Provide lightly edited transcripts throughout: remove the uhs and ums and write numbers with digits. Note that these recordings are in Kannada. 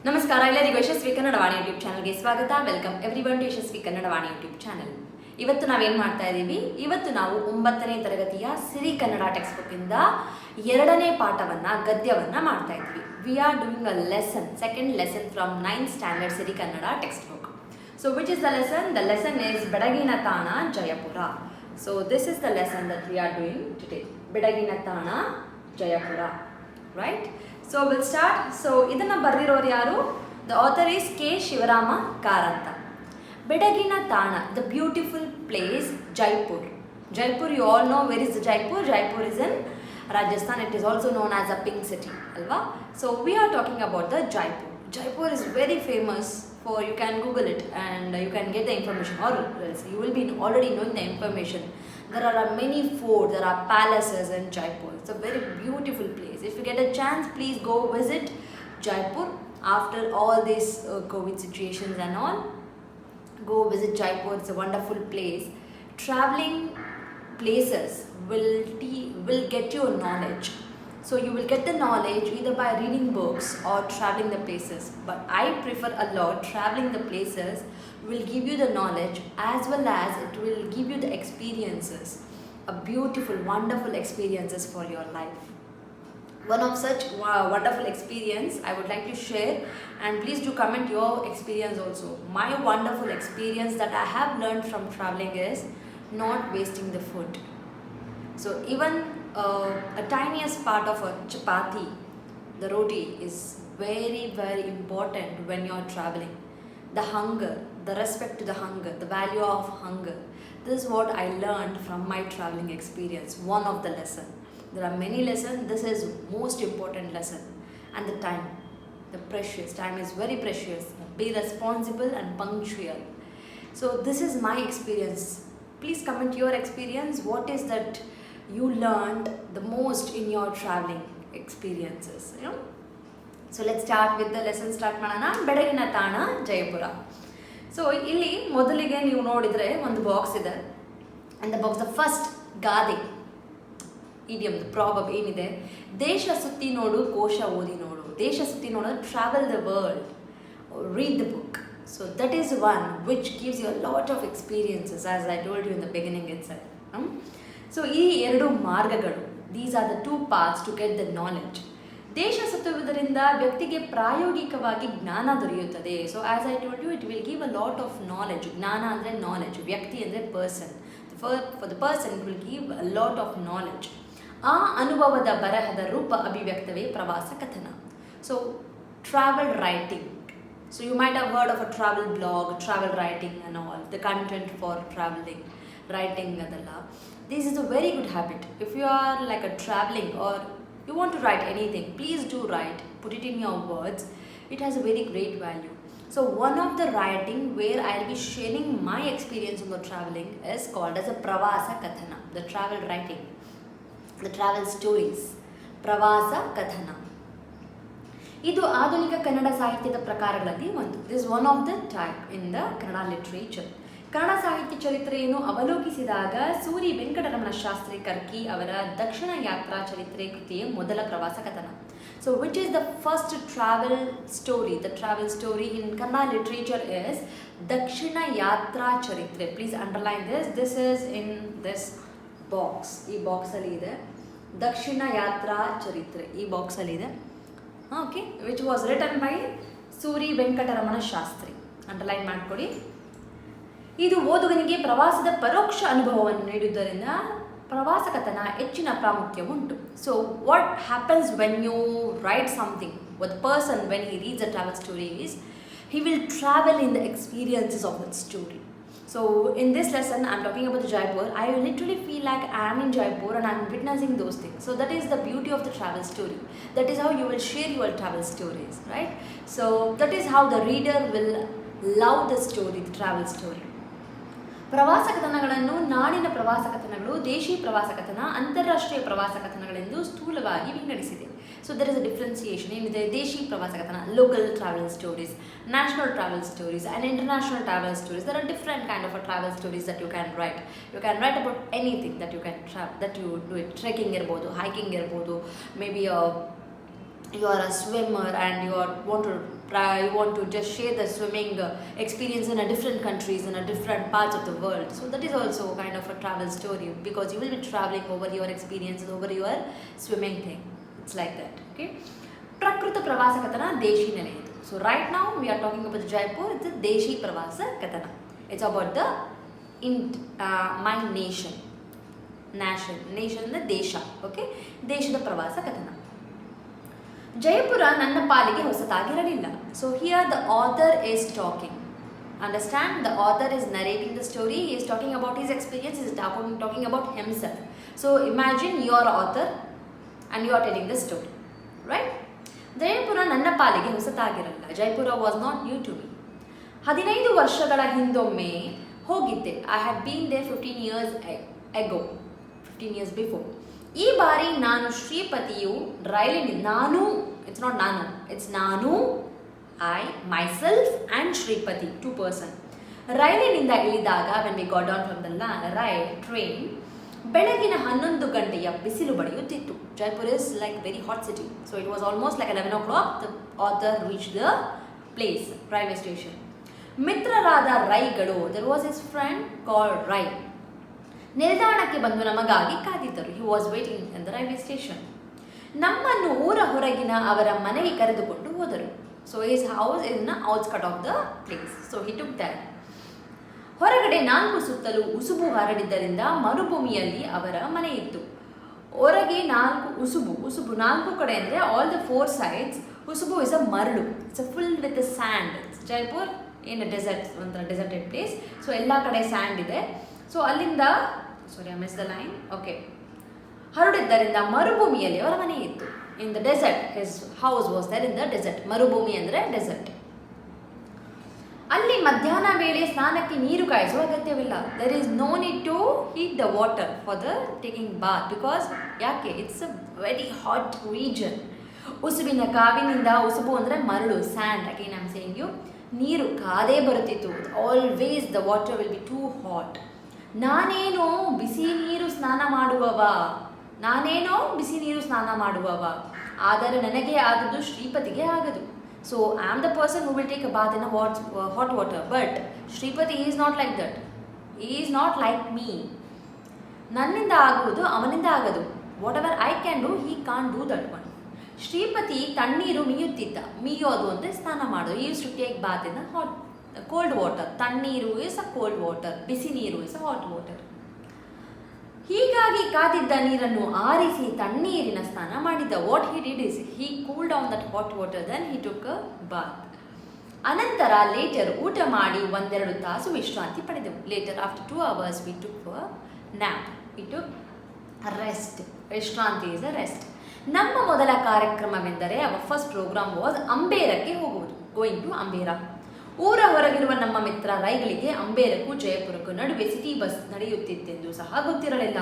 ನಮಸ್ಕಾರ ಎಲ್ಲರಿಗೂ ಯಶಸ್ವಿ ಕನ್ನಡವಾಣಿ ಯೂಟ್ಯೂಬ್ ಚಾನಲ್ಗೆ ಸ್ವಾಗತ. Welcome everyone to Yashasvi Kannadavani YouTube channel. ಇವತ್ತು ನಾವೇನು ಮಾಡ್ತಾ ಇದ್ದೀವಿ? ಇವತ್ತು ನಾವು 9ನೇ ತರಗತಿಯ ಸಿರಿ ಕನ್ನಡ ಟೆಕ್ಸ್ಟ್ ಬುಕ್ ಇಂದ 2ನೇ ಪಾಠವನ್ನ ಗದ್ಯವನ್ನ ಮಾಡ್ತಾ ಇದ್ದೀವಿ. We are doing a lesson, second lesson from 9th standard Siri Kannada text book. So which is the lesson? The lesson is ಬೆಡಗಿನ ತಾಣ Jayapura. So this is the lesson that we are doing today. ಬೆಡಗಿನ ತಾಣ Jayapura, right? So we'll start. So ಇದನ್ನ ಬರೆದಿರೋರು ಯಾರು? The author is K. Shivarama Karanth. ಬೆಡಗಿನ ತಾಣ, the beautiful place Jaipur. Jaipur, you all know where is the Jaipur? Jaipur is in Rajasthan. It is also known as a pink city, alva? So we are talking about the Jaipur. Jaipur is very famous for, you can Google it and you can get the information, or else you will be already knowing the information. There are many forts, there are palaces in Jaipur. It's a very beautiful place. If you get a chance, please go visit Jaipur after all these COVID situations and all. Go visit Jaipur. It's a wonderful place. Traveling places will get you knowledge. So you will get the knowledge either by reading books or traveling the places. But I prefer a lot traveling the places will give you the knowledge as well as it will give you the experiences, a beautiful, wonderful experiences for your life. One of such wonderful experience I would like to share, and please do comment your experience also. My wonderful experience that I have learned from traveling is not wasting the food. So even a tiniest part of a chapati, the roti, is very, very important when you are traveling. The hunger, the respect to the hunger, the value of hunger. This is what I learned from my traveling experience. One of the lesson. There are many lessons. This is most important lesson. And the time, the precious time is very precious. Be responsible and punctual. So this is my experience. Please comment your experience. What is that you learned the most in your traveling experiences, you know? So let's start with the lesson. Start ಮಾಡೋಣ. ಬೆಡಗಿನ ತಾಣ ಜಯಪುರ. ಸೊ ಇಲ್ಲಿ ಮೊದಲಿಗೆ ನೀವು ನೋಡಿದರೆ ಒಂದು ಬಾಕ್ಸ್ ಇದೆ, and the box the first ಗಾದೆ ಇಡಿಯಮ್ ಪ್ರಾಬಬ್ ಏನಿದೆ, ದೇಶ ಸುತ್ತಿ ನೋಡು ಕೋಶ ಓದಿ ನೋಡು. ದೇಶ ಸುತ್ತಿ ನೋಡು, travel the world, read the book. So that is one which gives you a lot of experiences, as I told you in the beginning itself. So ಈ ಎರಡು ಮಾರ್ಗಗಳು, these are the two parts to get the knowledge. ದೇಶ ಸುತ್ತುವುದರಿಂದ ವ್ಯಕ್ತಿಗೆ ಪ್ರಾಯೋಗಿಕವಾಗಿ ಜ್ಞಾನ ದೊರೆಯುತ್ತದೆ. So as I told you, it will give a lot of knowledge. ಜ್ಞಾನ ಅಂದರೆ ನಾಲೆಡ್ಜ್, ವ್ಯಕ್ತಿ ಅಂದರೆ person. For the person it will give a lot of knowledge. ಆ ಅನುಭವದ ಬರಹದ ರೂಪ ಅಭಿವ್ಯಕ್ತವೇ ಪ್ರವಾಸ ಕಥನ. So travel writing. So you might have heard of a travel blog, travel writing and all the content for travelling, writing adala. This is a very good habit. If you are like a traveling or you want to write anything, please do write, put it in your words. It has a very great value. So one of the writing where I'll be sharing my experience on the traveling is called as a pravasa kathana, the travel writing, the travel stories, pravasa kathana. ಇದು ಆಧುನಿಕ ಕನ್ನಡ ಸಾಹಿತ್ಯದ ಪ್ರಕಾರಗಳಲ್ಲಿ ಒಂದು. This one of the type in the Kannada literature. Kannada ಸಾಹಿತ್ಯ ಚರಿತ್ರೆಯನ್ನು ಅವಲೋಕಿಸಿದಾಗ ಸೂರಿ ವೆಂಕಟರಮಣ ಶಾಸ್ತ್ರಿ ಕರ್ಕಿ ಅವರ ದಕ್ಷಿಣ ಯಾತ್ರಾ ಚರಿತ್ರೆ ಕೃತಿಯ ಮೊದಲ ಪ್ರವಾಸ ಕಥನ. So which is the first travel story? The travel story in Kannada literature is ದಕ್ಷಿಣ ಯಾತ್ರಾ ಚರಿತ್ರೆ. Please underline this. This is in this box. ಈ ಬಾಕ್ಸಲ್ಲಿ ಇದೆ ದಕ್ಷಿಣ ಯಾತ್ರಾ ಚರಿತ್ರೆ. ಈ ಬಾಕ್ಸಲ್ಲಿ ಇದೆ, okay, which was written by Suri Venkataramana Shastri. Underline ಮಾಡಿಕೊಡಿ. ಇದು ಓದುಗನಿಗೆ ಪ್ರವಾಸದ ಪರೋಕ್ಷ ಅನುಭವವನ್ನು ನೀಡುವುದರಿಂದ ಪ್ರವಾಸ ಕಥನ ಹೆಚ್ಚಿನ ಪ್ರಾಮುಖ್ಯ ಉಂಟು. So what happens when you write something with person when he reads a travel story is he will travel in the experiences of that story. So in this lesson I'm talking about the Jaipur. I literally feel like I am in Jaipur and I'm witnessing those things. So that is the beauty of the travel story. That is how you will share your travel stories, right? So that is how the reader will love the story, the travel story. ಪ್ರವಾಸ ಕಥನಗಳನ್ನು ನಾಡಿನ ಪ್ರವಾಸ ಕಥನಗಳು, ದೇಶಿ ಪ್ರವಾಸ ಕಥನ, ಅಂತಾರಾಷ್ಟ್ರೀಯ ಪ್ರವಾಸ ಕಥನಗಳೆಂದು ಸ್ಥೂಲವಾಗಿ ವಿಂಗಡಿಸಿದೆ. So there is a differentiation. ಏನಿದೆ? ದೇಶಿ ಪ್ರವಾಸ ಕಥನ, local travel stories, national travel stories and international travel stories. There are different kind of travel stories that you can write. You can write about anything that you can that you do it. Trekking ಇರ್ಬೋದು, ಹೈಕಿಂಗ್ ಇರ್ಬೋದು, maybe you are a swimmer and you want to just share the swimming experience in a different countries, in a different parts of the world. So that is also kind of a travel story, because you will be traveling over your experiences, over your swimming thing. It's like that. Okay. Prakruta Pravasa Katana Deshi Nele. So right now we are talking about Jaipur. It's a Deshi Pravasa Katana. It's about my nation. Nation the Desha. Okay. Desha the Pravasa Katana. Jayapura ನನ್ನ ಪಾಲಿಗೆ ಹೊಸತಾಗಿರಲಿಲ್ಲ. So here the author is talking. Understand? The author is narrating the story. He is talking about his experience. He is talking about himself. So imagine you are author and you are telling the story. Right? Jayapura ನನ್ನ ಪಾಲಿಗೆ ಹೊಸತಾಗಿರಲಿಲ್ಲ. Jaipur was not new to me. 15 ವರ್ಷಗಳ ಹಿಂದೊಮ್ಮೆ ಹೋಗಿದ್ದೆ. I had been there 15 years ago. 15 years before. ಈ ಬಾರಿ ನಾನು ಶ್ರೀಪತಿಯು ಇಟ್ಸ್ ನಾಟ್ ನಾನು, ಇಟ್ಸ್ ನಾನು, I, myself and Shripati, 2 person. ರೈಲಿನಿಂದ ಇಳಿದಾಗ when we got down from the train, ಬೆಳಗಿನ 11 ಗಂಟೆಯ ಬಿಸಿಲು ಬಡಿಯುತ್ತಿತ್ತು. Jaipur is like very hot city. So it was almost like 11 o'clock the author reach the place, railway station. ಮಿತ್ರರಾದ ರೈಗಳು, there was his friend called Rai, ನಿಲ್ದಾಣಕ್ಕೆ ಬಂದು ನಮಗಾಗಿ ಕಾದಿದ್ದರು. He was waiting in the railway station. ನಮ್ಮನ್ನು ಊರ ಹೊರಗಿನ ಅವರ ಮನೆಗೆ ಕರೆದುಕೊಂಡು ಹೋದರು. So his house is a outskirt of the place. So he took that. ಹೊರಗಡೆ 4 ಸುತ್ತಲೂ ಉಸುಬು ಹರಡಿದ್ದರಿಂದ ಮರುಭೂಮಿಯಲ್ಲಿ ಅವರ ಮನೆ ಇತ್ತು. ಹೊರಗೆ 4 ಉಸುಬು 4 ಕಡೆ ಅಂದರೆ ಆಲ್ ದ 4 sides. ಉಸುಬು ಇಸ್ ಅ ಮರಳು. It's a full with sand. Jaipur in desert, ಒಂಥರ ಡೆಸರ್ಟೆಡ್ ಪ್ಲೇಸ್. ಸೊ ಎಲ್ಲ ಕಡೆ ಸ್ಯಾಂಡ್ ಇದೆ. ಸೊ ಅಲ್ಲಿಂದ I miss the line. Okay. ಹರಡಿದ್ದರಿಂದ ಮರುಭೂಮಿಯಲ್ಲಿ ಅವರ ಮನೆ ಇತ್ತು. In the desert his house was there in the desert. ಮರುಭೂಮಿ ಅಂದರೆ ಡೆಸರ್ಟ್. ಅಲ್ಲಿ ಮಧ್ಯಾಹ್ನ ವೇಳೆ ಸ್ನಾನಕ್ಕೆ ನೀರು ಕಾಯಿಸುವ ಅಗತ್ಯವಿಲ್ಲ. There is no need to heat the water for the taking bath, because ಯಾಕೆ, it's a very hot region. ಉಸುಬಿನ ಕಾವಿನಿಂದ, ಉಸುಬು ಅಂದರೆ ಮರಳು, sand, again I am saying you, ನೀರು ಕಾದೇ ಬರುತ್ತಿತ್ತು. Always the water will be too hot. ನಾನೇನೋ ಬಿಸಿ ನೀರು ಸ್ನಾನ ಮಾಡುವವ, ಆದರೆ ನನಗೆ ಆದದ್ದು ಶ್ರೀಪತಿಗೆ ಆಗದು. So I am the person who will take a bath in a hot water, but Shripati is not like that. Is not like me. ನನ್ನಿಂದ ಆಗುವುದು ಅವನಿಂದ ಆಗದು. Whatever I can do, he can't do that one. Shripati ತಣ್ಣೀರು ಮೀಯೋದು ಅಂದರೆ ಸ್ನಾನ ಮಾಡೋದು. Use to take bath in hot cold water. ತಣ್ಣೀರು ಇಸ್ ಅ ಕೋಲ್ಡ್ ವಾಟರ್, ಬಿಸಿ ನೀರು ಇಸ್ ಅ ಹಾಟ್ ವಾಟರ್. ಹೀಗಾಗಿ ಕಾದಿದ್ದ ನೀರನ್ನು ಆರಿಸಿ ತಣ್ಣೀರಿನ ಸ್ನಾನ ಮಾಡಿದ್ದ. What he did is he cool down that hot water, then he took a bath. ಅನಂತರ ಲೇಟರ್ ಊಟ ಮಾಡಿ 1-2 ತಾಸು ವಿಶ್ರಾಂತಿ ಪಡೆದೆವು. Later after 2 hours we took nap, we took rest. ವಿಶ್ರಾಂತಿ ಇಸ್ ಅ ರೆಸ್ಟ್. ನಮ್ಮ ಮೊದಲ ಕಾರ್ಯಕ್ರಮವೆಂದರೆ ಅವರ್ ಫಸ್ಟ್ ಪ್ರೋಗ್ರಾಮ್ ವಾಸ್ ಅಂಬೇರಕ್ಕೆ ಹೋಗುವುದು, ಗೋಯಿಂಗ್ ಟು ಅಂಬೇರಾ. ಊರ ಹೊರಗಿರುವ ನಮ್ಮ ಮಿತ್ರ ರೈಗಳಿಗೆ ಅಂಬೇರಕ್ಕೂ ಜಯಪುರಕ್ಕೂ ನಡುವೆ ಸಿಟಿ ಬಸ್ ನಡೆಯುತ್ತಿತ್ತೆಂದು ಸಹ ಗೊತ್ತಿರಲಿಲ್ಲ.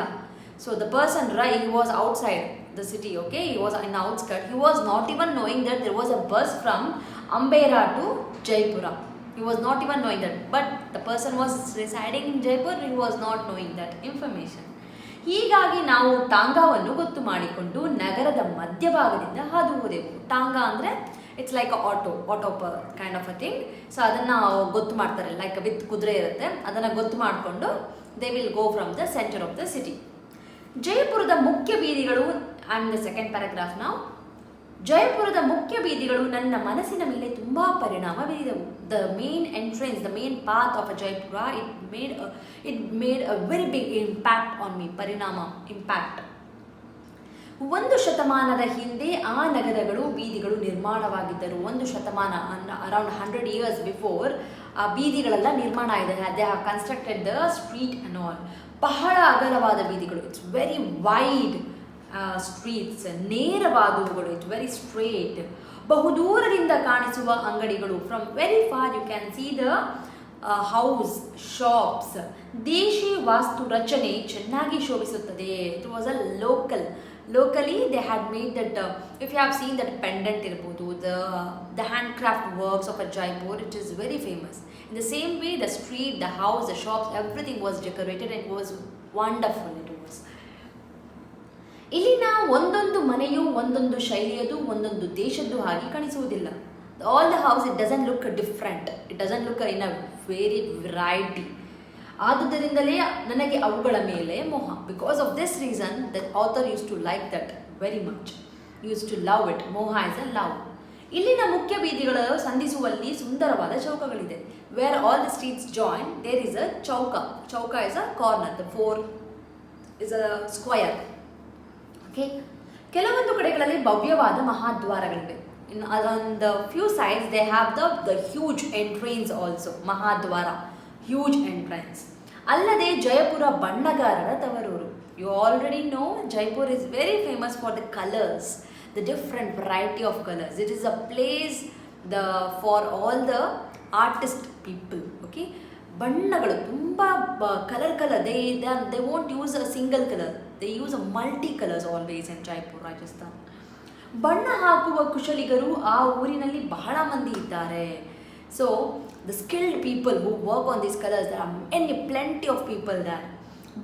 So the person Rai, he was outside the city, okay, he was in outskirt. He was not even knowing that there was a bus from Amber to Jaipur. He was not even knowing that, but the person was residing in Jaipur, he was not knowing that information. ಹೀಗಾಗಿ ನಾವು ಟಾಂಗಾವನ್ನು ಗೊತ್ತು ಮಾಡಿಕೊಂಡು ನಗರದ ಮಧ್ಯಭಾಗದಿಂದ ಹಾದು ಹೋದೆವು. ಟಾಂಗಾ ಅಂದರೆ it's like auto kind of a thing. So ಅದನ್ನು ಗೊತ್ತು ಮಾಡ್ತಾರೆ, ಲೈಕ್ ವಿತ್ ಕುದುರೆ ಇರುತ್ತೆ, ಅದನ್ನು ಗೊತ್ತು ಮಾಡಿಕೊಂಡು they will go from the centre of the city. ಜಯಪುರದ ಮುಖ್ಯ ಬೀದಿಗಳು, I am the second paragraph ನಾವು. ಜಯಪುರದ ಮುಖ್ಯ ಬೀದಿಗಳು ನನ್ನ ಮನಸ್ಸಿನ ಮೇಲೆ ತುಂಬ ಪರಿಣಾಮ ಬೀರಿದವು. The main entrance, the main path of a Jaipur, it made a very big impact on me. Impact. 1 ಶತಮಾನದ ಹಿಂದೆ ಆ ನಗರಗಳು, ಬೀದಿಗಳು ನಿರ್ಮಾಣವಾಗಿದ್ದರು. 1 ಶತಮಾನ, ಅರೌಂಡ್ 100 years ಬಿಫೋರ್ ಆ ಬೀದಿಗಳೆಲ್ಲ ನಿರ್ಮಾಣ ಆಗಿದೆ. They have constructed the street and all. ಬಹಳ ಅಗಲವಾದ ಬೀದಿಗಳು, ಇಟ್ಸ್ ವೆರಿ ವೈಡ್ ಸ್ಟ್ರೀಟ್ಸ್, ನೇರವಾದವುಗಳು, ಇಟ್ಸ್ ವೆರಿ ಸ್ಟ್ರೇಟ್. ಬಹುದೂರದಿಂದ ಕಾಣಿಸುವ ಅಂಗಡಿಗಳು, from very far you can see the house, shops. ದೇಶಿ ವಾಸ್ತು ರಚನೆ ಚೆನ್ನಾಗಿ ಶೋಭಿಸುತ್ತದೆ. It was a locally they had made that if you have seen that pendant irbodu, the handcraft works of a Jaipur, it is very famous. In the same way, the street, the house, the shops, everything was decorated and it was wonderful. It was. ಇಲ್ಲಿನ ಒಂದೊಂದು ಮನೆಯು ಒಂದೊಂದು ಶೈಲಿಯದು, ಒಂದೊಂದು ದೇಶದ್ದು ಹಾಗೆ ಕಾಣಿಸುವುದಿಲ್ಲ. All the house it doesn't look different, it doesn't look in a very variety. ಆದುದರಿಂದಲೇ ನನಗೆ ಅವುಗಳ ಮೇಲೆ ಮೋಹ. Because of this reason that author use to like that very much, use to love it. ಮೋಹ ಇಸ್ ಅ ಲವ್. ಇಲ್ಲಿನ ಮುಖ್ಯ ಬೀದಿಗಳು ಸಂಧಿಸುವಲ್ಲಿ ಸುಂದರವಾದ ಚೌಕಗಳಿದೆ. Where all the streets join there is a ಚೌಕ. ಚೌಕ is a corner, the four is a square. Okay, ಕೆಲವೊಂದು ಕಡೆಗಳಲ್ಲಿ ಭವ್ಯವಾದ ಮಹಾದ್ವಾರಗಳಿವೆ. on the few sides they have the huge entrance also. Mahadwara, huge entrance. ಅಲ್ಲದೆ ಜಯಪುರ ಬಣ್ಣಗಾರರ ತವರೂರು. You already know Jaipur is very famous for the colors, the different variety of colors. It is a place for all the artist people. Okay, ಬಣ್ಣಗಳು ತುಂಬ colour they won't use a single color, they use a multi colors always in Jaipur, Rajasthan. ಬಣ್ಣ ಹಾಕುವ ಕುಶಲಿಗರು ಆ ಊರಿನಲ್ಲಿ ಬಹಳ ಮಂದಿ ಇದ್ದಾರೆ. So the skilled people who work on these colours, there are plenty of people there.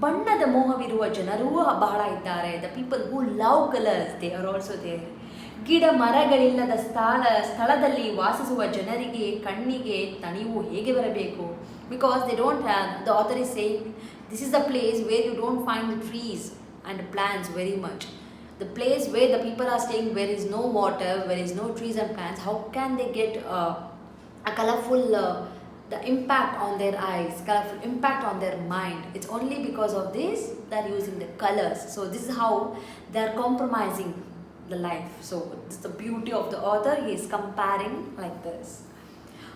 ಬಣ್ಣದ ಮೋಹವಿರುವ ಜನರೂ ಬಹಳ ಇದ್ದಾರೆ. The people who love colours, they are also there. ಗಿಡ ಮರಗಳಿಲ್ಲದ ಸ್ಥಳದಲ್ಲಿ ವಾಸಿಸುವ ಜನರಿಗೆ ಕಣ್ಣಿಗೆ ತಣಿವು ಹೇಗೆ ಬರಬೇಕು? Because they don't have, the author is saying this is the place where you don't find the trees and plants very much. The place where the people are staying, where is no water, where is no trees and plants, how can they get a colorful the impact on their eyes, colorful impact on their mind? It's only because of this they're using the colors. So this is how they're compromising the life. So this is the beauty of the author. He is comparing like this.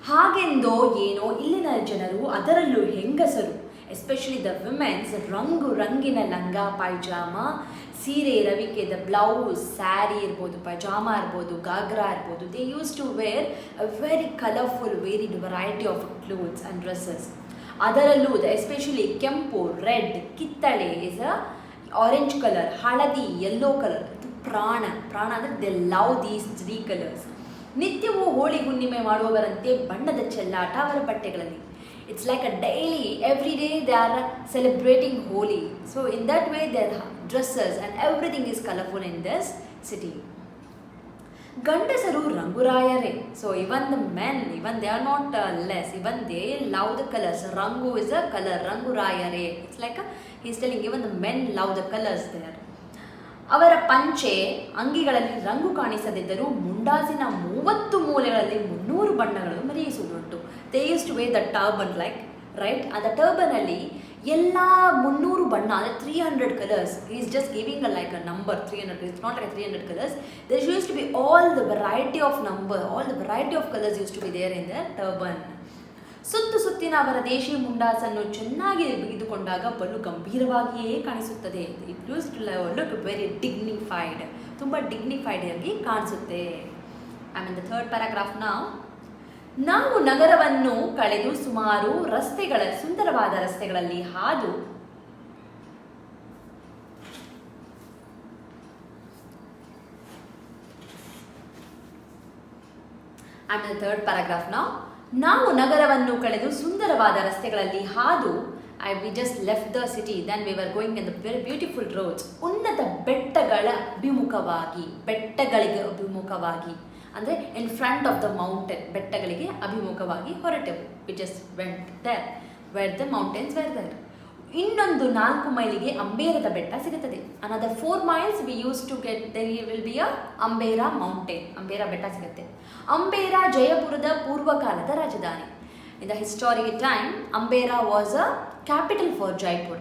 ಹಾಗೆಂದೋ ಏನೋ ಇಲ್ಲಿನ ಜನರು, ಅದರಲ್ಲೂ ಹೆಂಗಸರು, ಎಸ್ಪೆಷಲಿ ದ ವಿಮೆನ್ಸ್, ರಂಗು ರಂಗಿನ ಲಂಗ ಪೈಜಾಮ, ಸೀರೆ ರವಿಕೆ, ದ ಬ್ಲೌಸ್, ಸ್ಯಾರಿ ಇರ್ಬೋದು, ಪೈಜಾಮ ಇರ್ಬೋದು, ಗಾಗ್ರಾ ಇರ್ಬೋದು, they use to wear a very colourful varied variety of clothes and dresses. ಅದರಲ್ಲೂ ಎಸ್ಪೆಷಲಿ ಕೆಂಪು, ರೆಡ್, ಕಿತ್ತಳೆ ಇಸ್ ಅ ಆರೆಂಜ್ ಕಲರ್, ಹಳದಿ, ಯೆಲ್ಲೋ ಕಲರ್, ಇದು ಪ್ರಾಣ ಅಂದರೆ ದೆ ಲವ್ ದೀಸ್ 3 ಕಲರ್ಸ್. ನಿತ್ಯವೂ ಹೋಳಿ ಹುಣ್ಣಿಮೆ ಮಾಡುವವರಂತೆ ಬಣ್ಣದ ಚೆಲ್ಲಾಟ ಅವರ ಬಟ್ಟೆಗಳಲ್ಲಿ. It's like a daily, every day they are celebrating Holi. So in that way their dresses and everything is colorful in this city. ಗಂಡಸರು ರಂಗುರಾಯರೇ. So even the men, even they are not less, even they love the colors. Rangu is a color, ರಂಗುರಾಯರೇ. It's like he's telling even the men love the colors there. ಅವರ ಪಂಚೆ ಅಂಗಿಗಳಲ್ಲಿ ರಂಗು ಕಾಣಿಸದಿದ್ದರೂ ಮುಂಡಾಸಿನ 30 ಮೂಲೆಗಳಲ್ಲಿ 300 ಬಣ್ಣಗಳು ಮರೆಯಿಸುವುದುಂಟು. They use to wear the turban like right. ಆ ಟರ್ಬನ್ ಅಲ್ಲಿ ಎಲ್ಲ 300 ಬಣ್ಣ ಅಂದರೆ 300 colours. Is just giving a like a number 300. It's not like 300 colours. There use to be all the variety of number, all the variety of colours use to be there in the turban. ಸುತ್ತಿನ ಅವರ ದೇಶಿ ಮುಂಡಾಸನ್ನು ಚೆನ್ನಾಗಿ ಬಿಗಿದುಕೊಂಡಾಗ ಬಲು ಗಂಭೀರವಾಗಿಯೇ ಕಾಣಿಸುತ್ತದೆ. It use to look very dignified, ತುಂಬ ಡಿಗ್ನಿಫೈಡ್ ಆಗಿ ಕಾಣಿಸುತ್ತೆ. ಆಮೇಲೆ ದ ಥರ್ಡ್ ಪ್ಯಾರಾಗ್ರಾಫ್ ನಾವು ನಗರವನ್ನು ಕಳೆದು ಸುಮಾರು ಸುಂದರವಾದ ರಸ್ತೆಗಳಲ್ಲಿ ಹಾದು ಆಮೇಲೆ ಥರ್ಡ್ ಪ್ಯಾರಾಗ್ರಾಫ್ ನಾವು ನಗರವನ್ನು ಕಳೆದು ಸುಂದರವಾದ ರಸ್ತೆಗಳಲ್ಲಿ ಹಾದು we just left the city, then we were going in the very beautiful roads. ಉನ್ನತ ಬೆಟ್ಟಗಳಿಗೆ ಅಭಿಮುಖವಾಗಿ ಅಂದರೆ in front of the mountain, ಬೆಟ್ಟಗಳಿಗೆ ಅಭಿಮುಖವಾಗಿ ಹೊರಟೆವು. we just went there where the mountains were there. ಇನ್ನೊಂದು 4 ಮೈಲಿಗೆ ಅಂಬೇರದ ಬೆಟ್ಟ ಸಿಗುತ್ತದೆ. another 4 miles we used to get, there will be a Amber mountain, Amber ಬೆಟ್ಟ ಸಿಗುತ್ತೆ. ಅಂಬೇರ ಜಯಪುರದ ಪೂರ್ವಕಾಲದ ರಾಜಧಾನಿ. in the historic time ಅಂಬೇರ was a capital for Jaipur.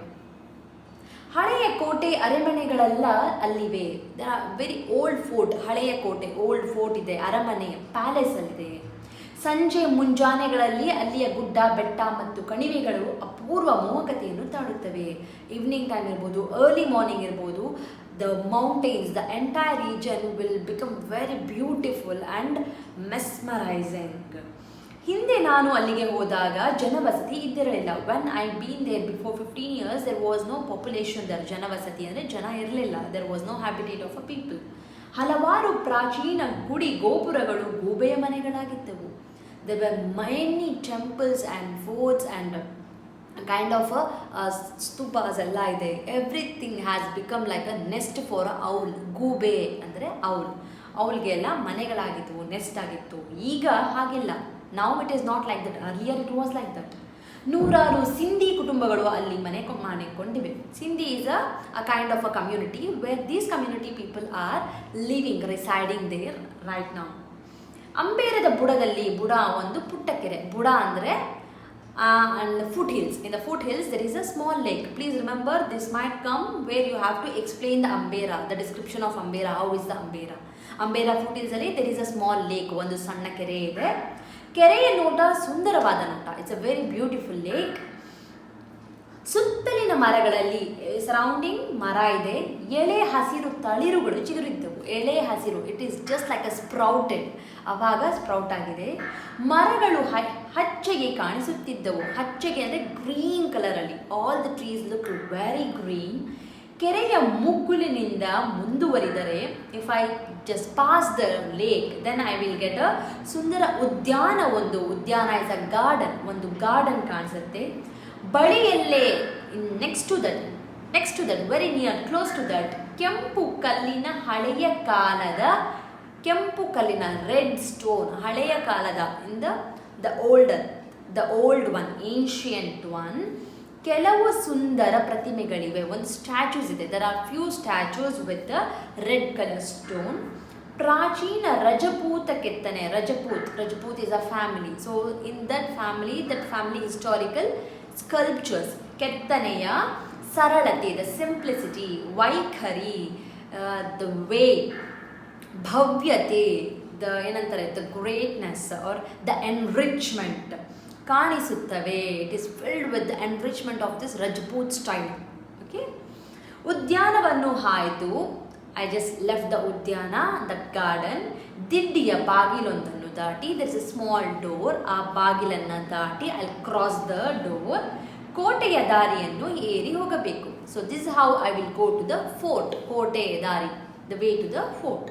ಹಳೆಯ ಕೋಟೆ ಅರಮನೆಗಳೆಲ್ಲ ಅಲ್ಲಿವೆ. ವೆರಿ ಓಲ್ಡ್ ಫೋರ್ಟ್, ಹಳೆಯ ಕೋಟೆ, ಓಲ್ಡ್ ಫೋರ್ಟ್ ಇದೆ, ಅರಮನೆ, ಪ್ಯಾಲೇಸ್ ಅಲ್ಲಿದೆ. ಸಂಜೆ ಮುಂಜಾನೆಗಳಲ್ಲಿ ಅಲ್ಲಿಯ ಗುಡ್ಡ, ಬೆಟ್ಟ ಮತ್ತು ಕಣಿವೆಗಳು ಅಪೂರ್ವ ಮೋಹಕತೆಯನ್ನು ತಾಡುತ್ತವೆ. ಈವ್ನಿಂಗ್ ಟೈಮ್ ಇರ್ಬೋದು, ಅರ್ಲಿ ಮಾರ್ನಿಂಗ್ ಇರ್ಬೋದು, the mountains, the entire region will become very beautiful and mesmerizing. ಹಿಂದೆ ನಾನು ಅಲ್ಲಿಗೆ ಹೋದಾಗ ಜನವಸತಿ ಇದ್ದಿರಲಿಲ್ಲ. when I been there before 15 years there was no population there. ಜನವಸತಿ ಅಂದರೆ ಜನ ಇರಲಿಲ್ಲ. there was no habitat of a people. ಹಲವಾರು ಪ್ರಾಚೀನ ಗುಡಿ ಗೋಪುರಗಳು ಗೂಬೆಯ ಮನೆಗಳಾಗಿದ್ದವು. there were many temples and forts and kind of stupas ಎಲ್ಲ ಇದೆ. Everything has become like a nest for owl. ಗೂಬೆ ಅಂದರೆ ಔಲ್ಗೆ ಎಲ್ಲ ಮನೆಗಳಾಗಿತ್ತು, ನೆಸ್ಟ್ ಆಗಿತ್ತು. ಈಗ ಹಾಗಿಲ್ಲ. Now it is not like that. Earlier it was like that. ನೂರಾರು ಸಿಂಧಿ ಕುಟುಂಬಗಳು ಅಲ್ಲಿ ಮನೆಕೊಂಡಿವೆ. Sindhi is a kind of a community where these community people are living, residing there right now. ಅಂಬೇರದ ಬುಡದಲ್ಲಿ, ಬುಡ ಒಂದು ಪುಟ್ಟ ಕೆರೆ. ಬುಡ ಅಂದರೆ and the foothills. In the foothills there is a small lake. Please remember, this might come where you have to explain the Ambera, the description of Ambera. How is the Ambera foothills ಅಲ್ಲಿ there is a small lake. ಒಂದು ಸಣ್ಣ ಕೆರೆ ಇದೆ. ಕೆರೆಯ ನೋಟ ಸುಂದರವಾದ ನೋಟ. It's a very beautiful lake. ಸುತ್ತಲಿನ ಮರಗಳಲ್ಲಿ ಸರೌಂಡಿಂಗ್ ಮರ ಇದೆ. ಎಳೆ ಹಸಿರು ತಳಿರುಗಳು ಚಿಗುರಿದ್ದವು. ಎಳೆ ಹಸಿರು, it is just like a sprouted. ಆವಾಗ ಸ್ಪ್ರೌಟ್ ಆಗಿದೆ. ಮರಗಳು ಹಚ್ಚಗೆ ಕಾಣಿಸುತ್ತಿದ್ದವು. ಹಚ್ಚಗೆ ಅಂದರೆ ಗ್ರೀನ್ ಕಲರಲ್ಲಿ. All the trees look very green. ಕೆರೆಯ ಮುಗ್ಗುಲಿನಿಂದ ಮುಂದುವರಿದರೆ, if I just pass the lake then I will get a ಸುಂದರ ಉದ್ಯಾನ. ಒಂದು ಉದ್ಯಾನ ಇಸ್ ಅ ಗಾರ್ಡನ್. ಒಂದು ಗಾರ್ಡನ್ ಕಾಣಿಸುತ್ತೆ. ಬಳಿಯಲ್ಲೇ next to that very near, close to that, ಕೆಂಪು ಕಲ್ಲಿನ ಹಳೆಯ ಕಾಲದ, ಕೆಂಪು ಕಲ್ಲಿನ ರೆಡ್ ಸ್ಟೋನ್, ಹಳೆಯ ಕಾಲದ, in the old one, ancient one, ಕೆಲವು ಸುಂದರ ಪ್ರತಿಮೆಗಳಿವೆ. ಒಂದು ಸ್ಟ್ಯಾಚ್ಯೂಸ್ ಇದೆ. There are few statues with red colour stone. ಪ್ರಾಚೀನ ರಜಪೂತ ಕೆತ್ತನೆ. Rajput is a family. So in that family historical sculptures, ಕೆತ್ತನೆಯ ಸರಳತೆ, ದ ಸಿಂಪ್ಲಿಸಿಟಿ, ವೈಖರಿ, ದ ವೇ, ಭವ್ಯತೆ, ಏನಂತಾರೆ, the greatness or the enrichment ಕಾಣಿಸುತ್ತವೆ. It is filled with the enrichment of this Rajput style. Okay, ಉದ್ಯಾನವನ್ನು ಹಾಯ್ದು, ಐ ಜಸ್ಟ್ ಲೆಫ್ಟ್ ದ ಉದ್ಯಾನ, ದಟ್ ಗಾರ್ಡನ್. ದಿಡ್ಡಿಯ ಬಾಗಿಲೊಂದನ್ನು ದಾಟಿ, there is a small door. ಆ ಬಾಗಿಲನ್ನು ದಾಟಿ ಐ ಕ್ರಾಸ್ ದ ಡೋರ್. ಕೋಟೆಯ ದಾರಿಯನ್ನು ಏರಿ ಹೋಗಬೇಕು. So this how I will go to the fort. ಕೋಟೆಯ ದಾರಿ, the way to the fort.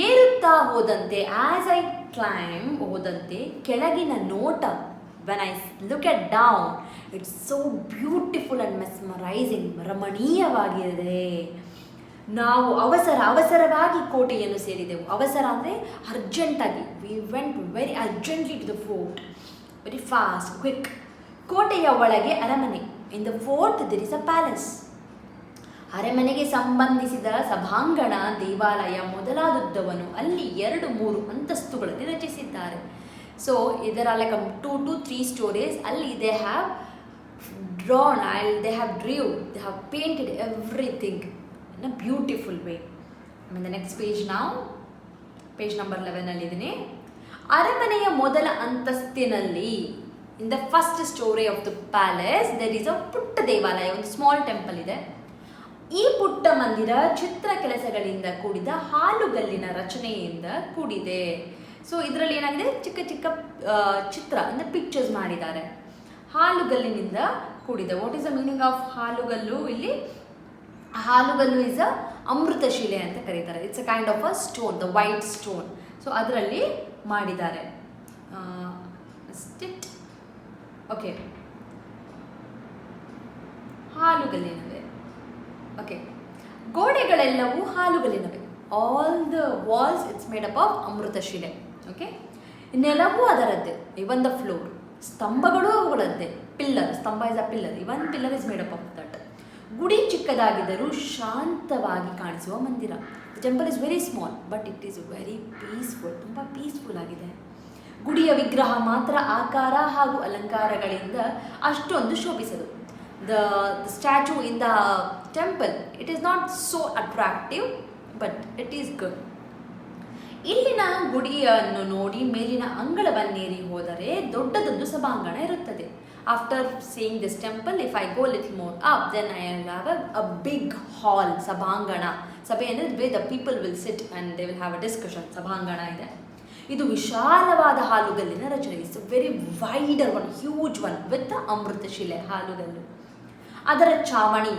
ಏರುತ್ತಾ ಹೋದಂತೆ, ಆಸ್ ಐ ಕ್ಲೈಮ್, ಹೋದಂತೆ ಕೆಳಗಿನ ನೋಟ, when I look at down, it's so beautiful and mesmerizing. ರಮಣೀಯವಾಗಿದೆ. ನಾವು ಅವಸರವಾಗಿ ಕೋಟೆಯನ್ನು ಸೇರಿದೆವು. ಅವಸರ ಅಂದರೆ ಅರ್ಜೆಂಟಾಗಿ. We went very urgently to the fort, very fast, quick. ಕೋಟೆಯ ಒಳಗೆ ಅರಮನೆ. In the fort there is a palace. ಅರಮನೆಗೆ ಸಂಬಂಧಿಸಿದ ಸಭಾಂಗಣ, ದೇವಾಲಯ ಮೊದಲಾದದ್ದವನ್ನು ಅಲ್ಲಿ 2-3 ಅಂತಸ್ತುಗಳಲ್ಲಿ ರಚಿಸಿದ್ದಾರೆ. ಸೊ ಇದರ ಲೈಕ್ 2 to 3 stories. ಅಲ್ಲಿ they have drawn, they have painted everything in a beautiful way. I mean the next page now, page number 11 ಅಲ್ಲಿ ಇದೀನಿ. ಅರಮನೆಯ ಮೊದಲ ಅಂತಸ್ತಿನಲ್ಲಿ, in the first story of the palace, there is a ಪುಟ್ಟ ದೇವಾಲಯ, ಒಂದು ಸ್ಮಾಲ್ ಟೆಂಪಲ್ ಇದೆ. ಈ ಪುಟ್ಟ ಮಂದಿರ ಚಿತ್ರ ಕೆಲಸಗಳಿಂದ ಕೂಡಿದ ಹಾಲುಗಲ್ಲಿನ ರಚನೆಯಿಂದ ಕೂಡಿದೆ. ಸೊ ಇದರಲ್ಲಿ ಏನಾಗಿದೆ, ಚಿಕ್ಕ ಚಿತ್ರ ಅಂದರೆ ಪಿಕ್ಚರ್ಸ್ ಮಾಡಿದ್ದಾರೆ. ಹಾಲುಗಲ್ಲಿನಿಂದ ಕೂಡಿದ. What is the meaning of ಹಾಲುಗಲ್ಲು? ಇಲ್ಲಿ ಹಾಲುಗಲ್ಲು ಇಸ್ ಅ ಅಮೃತಶಿಲೆ ಅಂತ ಕರೀತಾರೆ. It's a kind of a stone, the white stone. So ಅದರಲ್ಲಿ ಮಾಡಿದ್ದಾರೆ. ಓಕೆ, ಹಾಲುಗಲ್ಲಿನವೆ. ಓಕೆ, ಗೋಡೆಗಳೆಲ್ಲವೂ ಹಾಲುಗಲ್ಲಿನವೆ. All the walls it's made up of ಅಮೃತಶಿಲೆ. ಓಕೆ, ನೆಲವೂ ಅದರದ್ದೇ, ಇವನ್ ದ ಫ್ಲೋರ್. ಸ್ತಂಭಗಳು ಅವುಗಳದ್ದೇ. ಪಿಲ್ಲರ್, ಸ್ತಂಭ is a pillar, even pillar is made up of that. ಗುಡಿ ಚಿಕ್ಕದಾಗಿದ್ದರೂ ಶಾಂತವಾಗಿ ಕಾಣಿಸುವ ಮಂದಿರ. Temple is very small but it is very peaceful. ತುಂಬ ಪೀಸ್ಫುಲ್ ಆಗಿದೆ. ಗುಡಿಯ ವಿಗ್ರಹ ಮಾತ್ರ ಆಕಾರ ಹಾಗೂ ಅಲಂಕಾರಗಳಿಂದ ಅಷ್ಟೊಂದು ಶೋಭಿಸದು. The statue in the temple, it is not so attractive but it is good. ಇಲ್ಲಿನ ಗುಡಿಯನ್ನು ನೋಡಿ ಮೇಲಿನ ಅಂಗಳವನ್ನೇರಿ ಹೋದರೆ ದೊಡ್ಡದೊಂದು ಸಭಾಂಗಣ ಇರುತ್ತದೆ. After seeing this temple, if I go little more up, then I have a big hall. ಸಭಾಂಗಣ, ಸಭೆ ಅಂದರೆ way the people will sit and they will have a discussion. ಸಭಾಂಗಣ ಇದೆ. ಇದು ವಿಶಾಲವಾದ ಹಾಲುಗಲ್ಲಿನ ರಚನೆ. It's very wider one, huge one with ಅಮೃತಶಿಲೆ, ಹಾಲುಗಲ್ಲು. ಅದರ ಚಾವಣಿ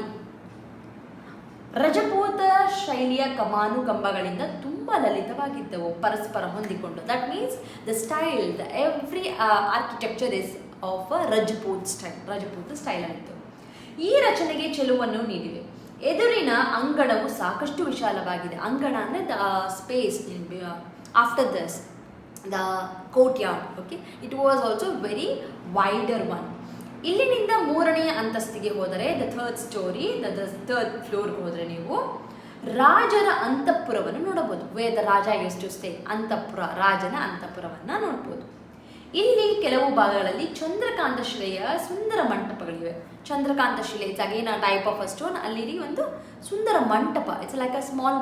ರಜಪೂತ ಶೈಲಿಯ ಕಮಾನು ಕಂಬಗಳಿಂದ ತುಂಬ ಲಲಿತವಾಗಿದ್ದವು, ಪರಸ್ಪರ ಹೊಂದಿಕೊಂಡು. That means the style, every architecture is of Rajput style ಆಗಿತ್ತು. ಈ ರಚನೆಗೆ ಚೆಲುವನ್ನು ನೀಡಿವೆ. ಎದುರಿನ ಅಂಗಣವು ಸಾಕಷ್ಟು ವಿಶಾಲವಾಗಿದೆ. ಅಂಗಣ ಅಂದರೆ the space after this the courtyard. Okay, it was also very wider one. ಇಲ್ಲಿನಿಂದ 3ನೇ ಅಂತಸ್ತಿಗೆ ಹೋದರೆ ದ ಥರ್ಡ್ ಫ್ಲೋರ್ಗೆ ಹೋದರೆ ನೀವು ರಾಜರ ಅಂತಃಪುರವನ್ನು ನೋಡಬಹುದು. ವೇದ ರಾಜ ಯೂಸ್ ಟು ಸ್ಟೇ, ಅಂತಃಪುರ, ರಾಜನ ಅಂತಃಪುರವನ್ನು ನೋಡ್ಬೋದು. ಇಲ್ಲಿ ಕೆಲವು ಭಾಗಗಳಲ್ಲಿ ಚಂದ್ರಕಾಂತ ಶಿಲೆಯ ಸುಂದರ ಮಂಟಪಗಳಿವೆ. ಚಂದ್ರಕಾಂತ ಶಿಲೆ it's again a type of a stone. ಅಲ್ಲಿ ಒಂದು ಸುಂದರ ಮಂಟಪ, ಇಟ್ಸ್ ಲೈಕ್ ಅ ಸ್ಮಾಲ್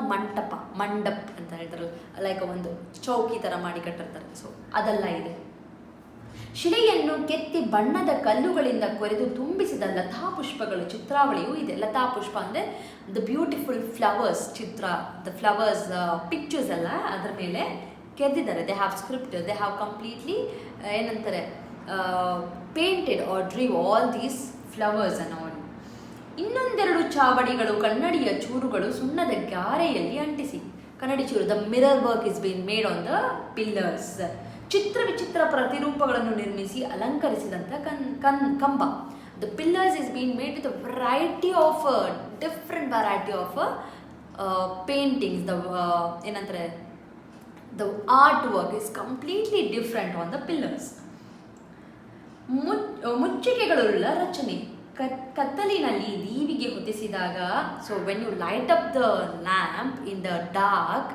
ಮಂಡಪ್ ಅಂತ ಹೇಳ್ತಾರಲ್ಲ, ಲೈಕ್ ಒಂದು ಚೌಕಿ ಥರ ಮಾಡಿ ಕಟ್ಟಿರ್ತಾರೆ. ಸೊ ಅದೆಲ್ಲ ಇದೆ. ಶಿಲೆಯನ್ನು ಕೆತ್ತಿ ಬಣ್ಣದ ಕಲ್ಲುಗಳಿಂದ ಕೊರೆದು ತುಂಬಿಸಿದ ಲತಾ ಪುಷ್ಪಗಳ ಚಿತ್ರಾವಳಿಯೂ ಇದೆ. ಲತಾ ಪುಷ್ಪ ಅಂದರೆ ದ ಬ್ಯೂಟಿಫುಲ್ ಫ್ಲವರ್ಸ್ ಚಿತ್ರ, ದ ಫ್ಲವರ್ಸ್ ಪಿಕ್ಚರ್ಸ್ ಎಲ್ಲ ಅದರ ಮೇಲೆ ಕೆತ್ತಿದ್ದಾರೆ. They have script, they have completely ಏನಂತಾರೆ painted or drew all these flowers ಅನ್ನು. ಇನ್ನೊಂದೆರಡು ಚಾವಡಿಗಳು ಕನ್ನಡಿಯ ಚೂರುಗಳು ಸುಣ್ಣದ ಗಾರೆಯಲ್ಲಿ ಅಂಟಿಸಿ, ಕನ್ನಡಿ ಚೂರು, the mirror work is been made on the pillars. ವಿಚಿತ್ರ ಪ್ರತಿರೂಪಗಳನ್ನು ನಿರ್ಮಿಸಿ ಅಲಂಕರಿಸಿದಂಥ ಕಂಬ. The pillars is been made with different variety of paintings. ಏನಂತಾರೆ the art work is completely different on the pillars. ಮುಚ್ಚಿಕೆಗಳುಳ್ಳ ರಚನೆ. ಕತ್ತಲಿನಲ್ಲಿ ದೀವಿಗೆ ಹೊತ್ತಿಸಿದಾಗ, so when you light up the lamp in the dark,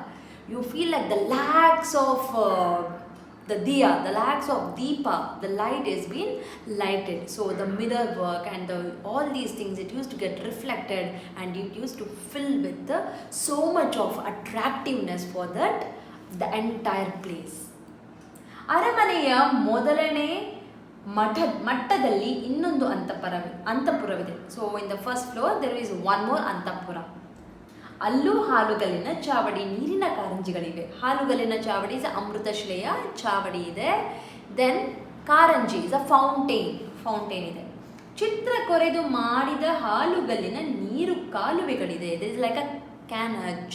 you feel like the lakhs of the lakhs of deepa, the light has been lighted. So the mirror work and all these things, it used to get reflected and it used to fill with so much of attractiveness for the entire place. ಅರಮನೆಯ ಮೊದಲನೇ ಮಟ್ಟದಲ್ಲಿ ಇನ್ನೊಂದು ಅಂತಃಪುರವಿದೆ. So in the first floor there is one more ಅಂತಃಪುರ. ಅಲ್ಲೂ ಹಾಲುಗಲ್ಲಿನ ಚಾವಡಿ, ನೀರಿನ ಕಾರಂಜಿಗಳಿವೆ. ಹಾಲುಗಲ್ಲಿನ ಚಾವಡಿ ಇಸ್ ಅಮೃತ ಶಿಲೆಯ ಚಾವಡಿ ಇದೆ. ದೆನ್ ಕಾರಂಜಿ ಇಸ್ ಅ ಫೌಂಟೇನ್ ಇದೆ. ಚಿತ್ರ ಕೊರೆದು ಮಾಡಿದ ಹಾಲುಗಲ್ಲಿನ ನೀರು ಕಾಲುವೆಗಳಿದೆ. This is like a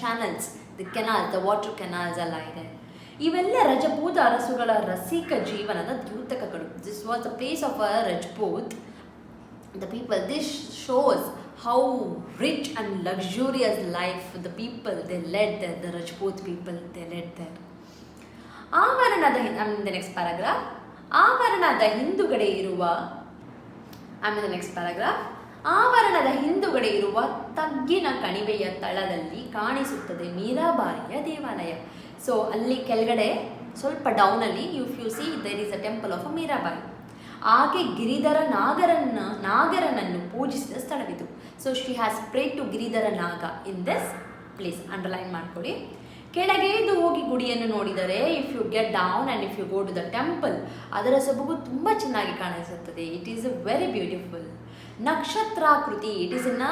channels, the water canals ಎಲ್ಲ ಇದೆ. ಇವೆಲ್ಲ ರಜಪೂತ್ ಅರಸುಗಳ ರಸಿಕ ಜೀವನದ ದ್ಯೋತಕಗಳು. This was the place of a Rajput. The people, this shows how rich and luxurious life the people they led there, the Rajput people they led there. The next paragraph. ಆವರಣದ ಹಿಂದುಗಡೆ ಇರುವ ತಗ್ಗಿನ ಕಣಿವೆಯ ತಳದಲ್ಲಿ ಕಾಣಿಸುತ್ತದೆ ಮೀರಾಬಾಯಿಯ ದೇವಾಲಯ. ಸೊ ಅಲ್ಲಿ ಕೆಳಗಡೆ ಸ್ವಲ್ಪ ಡೌನಲ್ಲಿ if you see there is a temple of Meerabai. ಆಕೆ ಗಿರಿಧರ ನಾಗರನನ್ನು ಪೂಜಿಸಿದ ಸ್ಥಳವಿದು. So she has prayed to Giridhar Naga in this place. Underline ಮಾಡ್ಕೊಳ್ಳಿ. ಕೆಳಗೆದು ಹೋಗಿ ಗುಡಿಯನ್ನು ನೋಡಿದರೆ, if you get down and if you go to the temple, ಅದರ ಸೊಬಗು ತುಂಬ ಚೆನ್ನಾಗಿ ಕಾಣಿಸುತ್ತದೆ. It is very beautiful. ನಕ್ಷತ್ರಾಕೃತಿ, it is in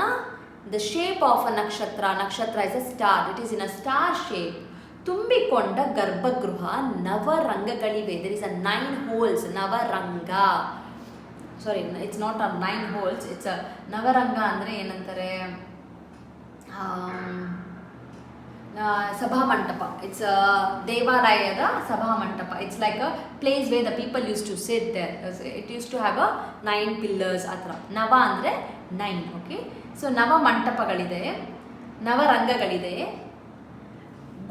the shape of a ನಕ್ಷತ್ರ. ನಕ್ಷತ್ರ is a star, it is in a star shape. ತುಂಬಿಕೊಂಡ ಗರ್ಭಗೃಹ, ನವರಂಗಗಳಿವೆ. ದರ್ ಇಸ್ ಅ 9 holes, ನವರಂಗ. Sorry, it's not a 9 holes, it's a ನವರಂಗ ಅಂದರೆ ಏನಂತಾರೆ, ಸಭಾಮಂಟಪ. ಇಟ್ಸ್ ದೇವಾಲಯದ ಸಭಾಮಂಟಪ. It's like a place where the people use to sit there. It use to have a 9 pillars ಆ ಥರ. ನವ ಅಂದರೆ 9. ಓಕೆ, ಸೊ ನವ ಮಂಟಪಗಳಿದೆ, ನವರಂಗಗಳಿದೆ.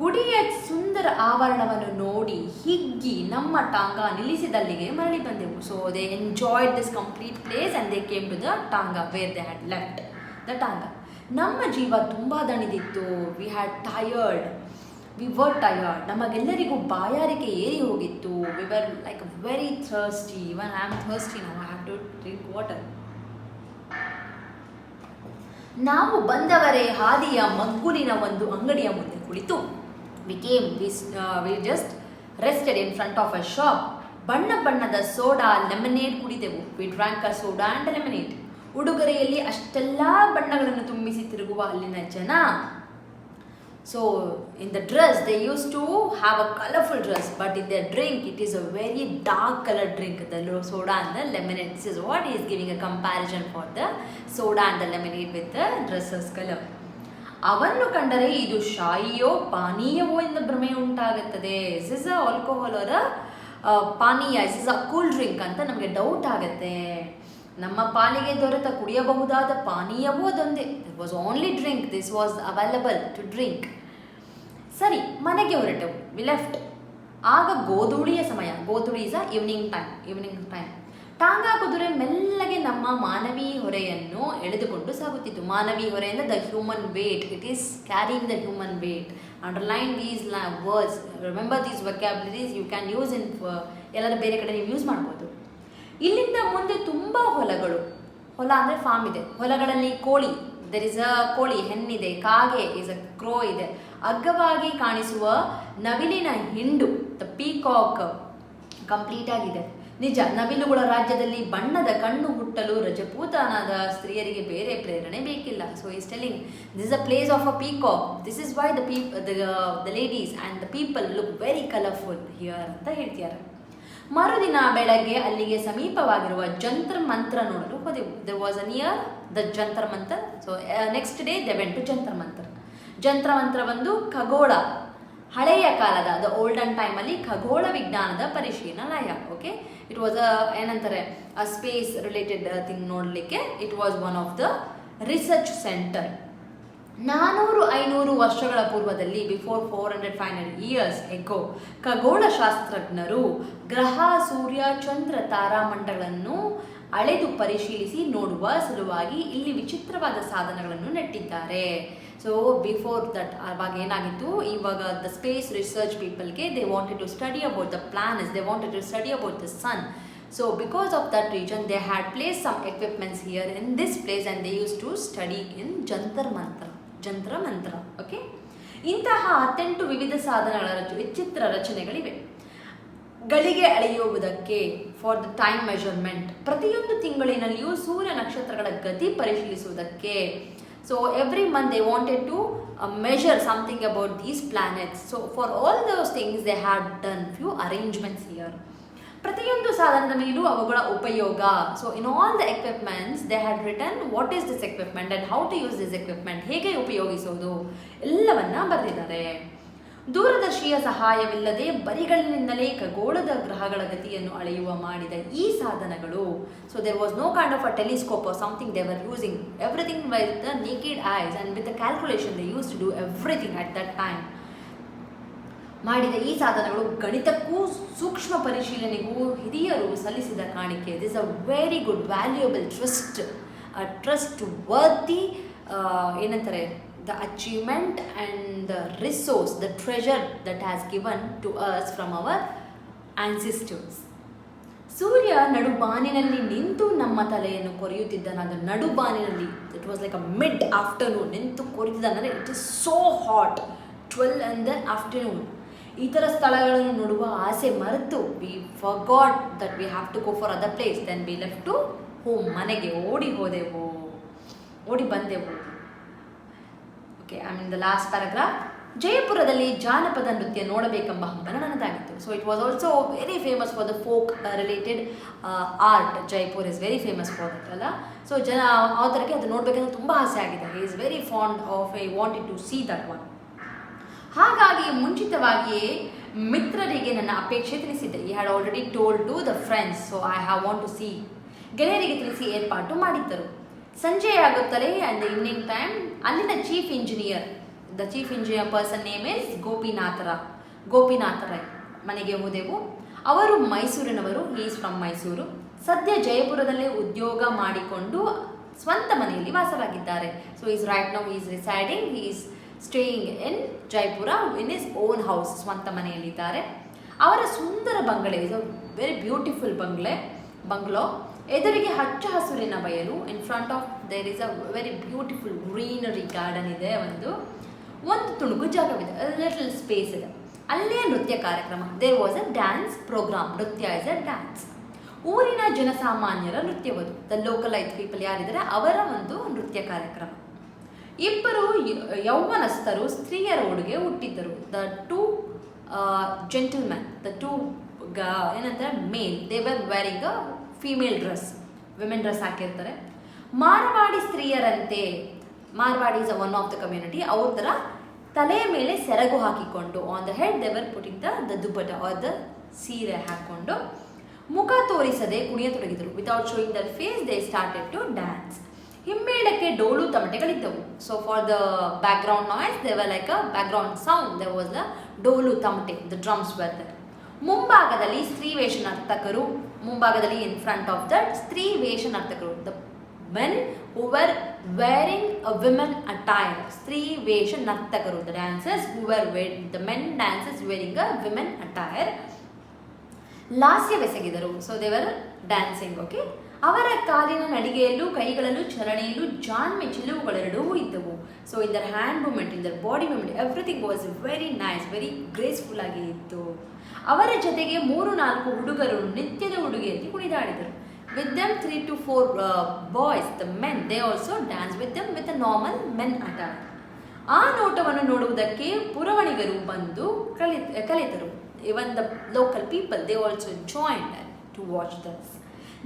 ಗುಡಿಯ ಸುಂದರ ಆವರಣವನ್ನು ನೋಡಿ ಹಿಗ್ಗಿ ನಮ್ಮ ಟಾಂಗ ನಿಲ್ಲಿಸಿದಲ್ಲಿಗೆ ಮರಳಿ ಬಂದೆವು. So they enjoyed this complete place and they came to the tonga where they had left the tonga. ನಮ್ಮ ಜೀವ ತುಂಬ ದಣಿದಿತ್ತು. We were tired. ನಮಗೆಲ್ಲರಿಗೂ ಬಾಯಾರಿಕೆ ಏರಿ ಹೋಗಿತ್ತು. We were like very thirsty. Even I am thirsty now, I have to drink water. ನಾವು ಬಂದವರೇ ಹಾದಿಯ ಮಗ್ಗುಲಿನ ಒಂದು ಅಂಗಡಿಯ ಮುಂದೆ ಕುಳಿತು we just rested in front of a shop. ಬಣ್ಣದ ಸೋಡಾ, ಲೆಮನೇಡ್ ಕುಡಿದೆವು. we drank a soda and a lemonade. ಉಡುಗೊರೆಯಲ್ಲಿ ಅಷ್ಟೆಲ್ಲ ಬಣ್ಣಗಳನ್ನು ತುಂಬಿಸಿ ತಿರುಗುವ ಅಲ್ಲಿನ ಜನ. So in the dress they used to have a colorful dress, but in their drink it is a very dark colored drink, the soda and the lemonade. This is what he is giving a comparison for the soda and the lemonade with the dresses color. ಅವನ್ನು ಕಂಡರೆ ಇದು ಶಾಯಿಯೋ ಪಾನೀಯವೋ ಎಂದು ಭ್ರಮೆ ಉಂಟಾಗುತ್ತದೆ. This is a alcohol or ಪಾನೀಯ, is is a cool drink ಅಂತ ನಮಗೆ ಡೌಟ್ ಆಗುತ್ತೆ. ನಮ್ಮ ಪಾಲಿಗೆ ದೊರೆತ ಕುಡಿಯಬಹುದಾದ ಪಾನೀಯವೂ ಅದೊಂದೇ. It was only drink, this was available to drink. ಸರಿ, ಮನೆಗೆ ಹೊರಟೆವು, ವಿ ಲೆಫ್ಟ್. ಆಗ ಗೋಧೂಳಿಯ ಸಮಯ. ಗೋಧೂಳಿ is a evening time. Tonga ಕುದುರೆ ಮೆಲ್ಲಗೆ ನಮ್ಮ ಮಾನವಿ ಹೊರೆಯನ್ನು ಎಳೆದುಕೊಂಡು ಸಾಗುತ್ತಿತ್ತು. ಮಾನವಿ ಹೊರೆ ಅಂದರೆ the human weight. It is carrying the human weight. Underline these words, remember these vocabularies, you can use in ಎಲ್ಲರ ಬೇರೆ ಕಡೆ ನೀವು ಯೂಸ್ ಮಾಡ್ಬೋದು. ಇಲ್ಲಿಂದ ಮುಂದೆ ತುಂಬ ಹೊಲಗಳು. ಹೊಲ ಅಂದರೆ ಫಾರ್ಮ್ ಇದೆ. ಹೊಲಗಳಲ್ಲಿ ಕೋಳಿ, ದರ್ ಇಸ್ ಅ ಕೋಳಿ, ಹೆಣ್ಣಿದೆ. ಕಾಗೆ ಇಸ್ ಅ ಕ್ರೋ ಇದೆ. ಅಗ್ಗವಾಗಿ ಕಾಣಿಸುವ ನವಿಲಿನ ಹಿಂಡು, ದ ಪೀಕಾಕ್, ಕಂಪ್ಲೀಟ್ ಆಗಿದೆ. ನಿಜ, ನವಿಲುಗಳ ರಾಜ್ಯದಲ್ಲಿ ಬಣ್ಣದ ಕಣ್ಣು ಹುಟ್ಟಲು ರಜಪೂತನಾದ ಸ್ತ್ರೀಯರಿಗೆ ಬೇರೆ ಪ್ರೇರಣೆ ಬೇಕಿಲ್ಲ. So is telling this is a place of a peacock, this is why the ladies and the people look very colourful here ಅಂತ ಹೇಳ್ತಿದ್ದಾರೆ. ಮರುದಿನ ಬೆಳಗ್ಗೆ ಅಲ್ಲಿಗೆ ಸಮೀಪವಾಗಿರುವ ಜಂತರ್ ಮಂತ್ರ ನೋಡಲು ಹೋದೆವು. There was a near the Jantar Mantar. So next day they went to Jantar Mantar. Jantar Mantar ಒಂದು ಖಗೋಳ, ಹಳೆಯ ಕಾಲದ ದ ಓಲ್ಡನ್ ಟೈಮಲ್ಲಿ ಖಗೋಳ ವಿಜ್ಞಾನದ ಪರಿಶೀಲನಾಲಯ. ಓಕೆ, ಇಟ್ ವಾಸ್ ಏನಂತಾರೆ ಅ ಸ್ಪೇಸ್ ರಿಲೇಟೆಡ್ ಥಿಂಗ್ ನೋಡಲಿಕ್ಕೆ. It was one of the research centre. 400-500 ವರ್ಷಗಳ ಪೂರ್ವದಲ್ಲಿ, ಬಿಫೋರ್ 400-500 ಇಯರ್ಸ್ ಎಗೋ, ಖಗೋಳಶಾಸ್ತ್ರಜ್ಞರು ಗ್ರಹ, ಸೂರ್ಯ, ಚಂದ್ರ, ತಾರಾಮಂಡಲಗಳನ್ನು ಅಳೆದು ಪರಿಶೀಲಿಸಿ ನೋಡುವ ಸಲುವಾಗಿ ಇಲ್ಲಿ ವಿಚಿತ್ರವಾದ ಸಾಧನಗಳನ್ನು ನೆಟ್ಟಿದ್ದಾರೆ. ಸೊ ಬಿಫೋರ್ ದಟ್ ಆವಾಗ ಏನಾಗಿತ್ತು, ಇವಾಗ ದ ಸ್ಪೇಸ್ ರಿಸರ್ಚ್ ಪೀಪಲ್ಗೆ they wanted to study about the planets, they wanted to study about the sun. So because of that reason they had placed some equipments here in this place and they used to study in Jantar Mantra. Okay, ಇಂತಹ 18 ವಿವಿಧ ಸಾಧನಗಳ ವಿಚಿತ್ರ ರಚನೆಗಳಿವೆ. ಗಳಿಗೆ ಅಳೆಯುವುದಕ್ಕೆ, ಫಾರ್ ದ ಟೈಮ್ ಮೆಜರ್ಮೆಂಟ್, ಪ್ರತಿಯೊಂದು ತಿಂಗಳಿನಲ್ಲಿಯೂ ಸೂರ್ಯ ನಕ್ಷತ್ರಗಳ ಗತಿ ಪರಿಶೀಲಿಸುವುದಕ್ಕೆ. So every month they wanted to measure something about these planets. So for all those things they had done few arrangements here. ಪ್ರತಿಯೊಂದು ಸಾಧನದ ಮೇಲೂ ಅವುಗಳ ಉಪಯೋಗ. So in all the equipments they had written what is this equipment and how to use this equipment, ಹೇಗೆ ಉಪಯೋಗಿಸೋದು ಎಲ್ಲವನ್ನ ಬರೆದಿದ್ದಾರೆ. ದೂರದರ್ಶಿಯ ಸಹಾಯವಿಲ್ಲದೆ ಬರಿಗಳಿನಿಂದಲೇ ಖಗೋಳದ ಗ್ರಹಗಳ ಗತಿಯನ್ನು ಅಳೆಯುವ ಮಾಡಿದ ಈ ಸಾಧನಗಳು. So there was no kind of a telescope or something they were using. Everything with the naked eyes and with the calculation they use to do everything at that time. ಮಾಡಿದ ಈ ಸಾಧನಗಳು ಗಣಿತಕ್ಕೂ ಸೂಕ್ಷ್ಮ ಪರಿಶೀಲನೆಗೂ ಹಿರಿಯರು ಸಲ್ಲಿಸಿದ ಕಾಣಿಕೆ. This a very good valuable trustworthy ಏನಂತಾರೆ the achievement and the resource, the treasure that has given to us from our ancestors. ಸೂರ್ಯ ನಡುಬಾನಿನಲ್ಲಿ ನಿಂತು ನಮ್ಮ ತಲೆಯನ್ನು ಕೊರೆಯುತ್ತಿದ್ದಾನದು. ನಡುಬಾನಿನಲ್ಲಿ, it was like a mid afternoon ನಿಂತು ಕೊರೆಯುತ್ತಿದ್ದಾನಂದರೆ it is so hot. 12 in the afternoon. ಈ ಥರ ಸ್ಥಳಗಳನ್ನು ನೋಡುವ ಆಸೆ ಮರೆತು we forgot that we have to go for other place. Then we left to home, ಮನೆಗೆ ಓಡಿ ಬಂದೆವು. Okay, I mean the last paragraph. ಜಯಪುರದಲ್ಲಿ ಜಾನಪದ ನೃತ್ಯ ನೋಡಬೇಕೆಂಬ ಹಂಬಲ ನನ್ನದಾಗಿತ್ತು. So it was also very famous for the folk related art. Jaipur is very famous for that ಅಲ್ಲ. ಸೊ ಆತರಿಗೆ ಅದು ನೋಡಬೇಕಂದ್ರೆ ತುಂಬ ಆಸೆ ಆಗಿದೆ. He is very fond of, I wanted to see that one. ಹಾಗಾಗಿ ಮುಂಚಿತವಾಗಿಯೇ ಮಿತ್ರರಿಗೆ ನನ್ನ ಅಪೇಕ್ಷೆ ತಿಳಿಸಿದ್ದೆ. He had already told to the friends, so I have want to see. ಗೆಳೆಯರಿಗೆ ತಿಳಿಸಿ ಏರ್ಪಾಟು ಮಾಡಿದ್ದರು. ಸಂಜೆಯಾಗುತ್ತಲೇ ಆ್ಯಂಡ್ ದ ಈವ್ನಿಂಗ್ ಟೈಮ್ ಅಲ್ಲಿನ chief engineer, the chief engineer person name is Gopinath Rai ಮನೆಗೆ ಹೋದೆವು. ಅವರು ಮೈಸೂರಿನವರು, ಹಿ ಈಸ್ ಫ್ರಮ್ ಮೈಸೂರು. ಸದ್ಯ ಜಯಪುರದಲ್ಲೇ ಉದ್ಯೋಗ ಮಾಡಿಕೊಂಡು ಸ್ವಂತ ಮನೆಯಲ್ಲಿ ವಾಸವಾಗಿದ್ದಾರೆ. So is right now is residing, he is staying in Jaipur in his own house, ಸ್ವಂತ ಮನೆಯಲ್ಲಿದ್ದಾರೆ. ಅವರ ಸುಂದರ ಬಂಗಲೆ, is a very beautiful bungalow. ಎದುರಿಗೆ ಹಚ್ಚ ಹಸುರಿನ ಬಯಲು. ಇನ್ front of their is a very beautiful greenery garden ಇದೆ. ಒಂದು ತುಣುಕು ಜಾಗವಿದೆ, ಲಿಟಲ್ ಸ್ಪೇಸ್ ಇದೆ. ಅಲ್ಲೇ ನೃತ್ಯ ಕಾರ್ಯಕ್ರಮ. There was a dance programme. ನೃತ್ಯ ಇಸ್ ಅ ಡ್ಯಾನ್ಸ್. ಊರಿನ ಜನಸಾಮಾನ್ಯರ ನೃತ್ಯವದು, ದ ಲೋಕಲೈಟ್ ಪೀಪಲ್ ಯಾರಿದ್ದಾರೆ ಅವರ ಒಂದು ನೃತ್ಯ ಕಾರ್ಯಕ್ರಮ. ಇಬ್ಬರು ಯೌವನಸ್ಥರು ಸ್ತ್ರೀಯರ ಉಡುಗೆ ಹುಟ್ಟಿದ್ದರು. The two gentlemen, the two ಏನಂತಾರೆ male, they were wearing a female dress, women dress ಹಾಕಿರ್ತಾರೆ. ಮಾರವಾಡಿ ಸ್ತ್ರೀಯರಂತೆ, Marwari is one of the community, ಅವ್ರ ಥರ ತಲೆಯ ಮೇಲೆ ಸೆರಗು ಹಾಕಿಕೊಂಡು, on the head they were putting the dupatta or the seere ಹಾಕ್ಕೊಂಡು ಮುಖ ತೋರಿಸದೆ ಕುಣಿಯತೊಡಗಿದರು. Without showing their face they started to dance. ಹಿಮ್ಮೇಳಕ್ಕೆ ಡೋಲು ತಮಟೆಗಳಿದ್ದವು. So for the background noise they were like a background sound they was the ಡೋಲು ತಮಟೆ, ದ ಡ್ರಮ್ಸ್ ವರ್ ದೇರ್. ಮುಂಭಾಗದಲ್ಲಿ ಸ್ತ್ರೀ ವೇಷ ನರ್ತಕರು, ಮುಂಭಾಗದಲ್ಲಿ ಇನ್ ಫ್ರಂಟ್ ಆಫ್ ದಟ್ ಸ್ತ್ರೀ ವೇಷ ನರ್ತಕರು, the men who were wearing a women attire, ಸ್ತ್ರೀ ವೇಷ ನರ್ತಕರು, the dancers who were the men dancers wearing a women attire ಲಾಸ್ಯವೆಸಗಿದರು. So they were dancing. Okay, ಅವರ ಕಾಲಿನ ನಡಿಗೆಯಲ್ಲೂ ಕೈಗಳಲ್ಲೂ ಚಲನೆಯಲ್ಲೂ ಜಾಣ್ಮೆ ಚಿಲುವುಗಳೆರಡೂ ಇದ್ದವು. So in their hand movement, in their body movement, everything was very nice, very graceful ಆಗಿ ಇತ್ತು. ಅವರ ಜೊತೆಗೆ 3-4 ಹುಡುಗರು ನಿತ್ಯದ ಉಡುಗೆಯಲ್ಲಿ ಕುಣಿದಾಡಿದರು. With them 3 to 4 boys, the men, they also dance with them with a normal men attire. ಆ ನೋಟವನ್ನು ನೋಡುವುದಕ್ಕೆ ಪುರವಣಿಗರು ಬಂದು ಕಲಿತರು. Even the local people they also joined to watch us.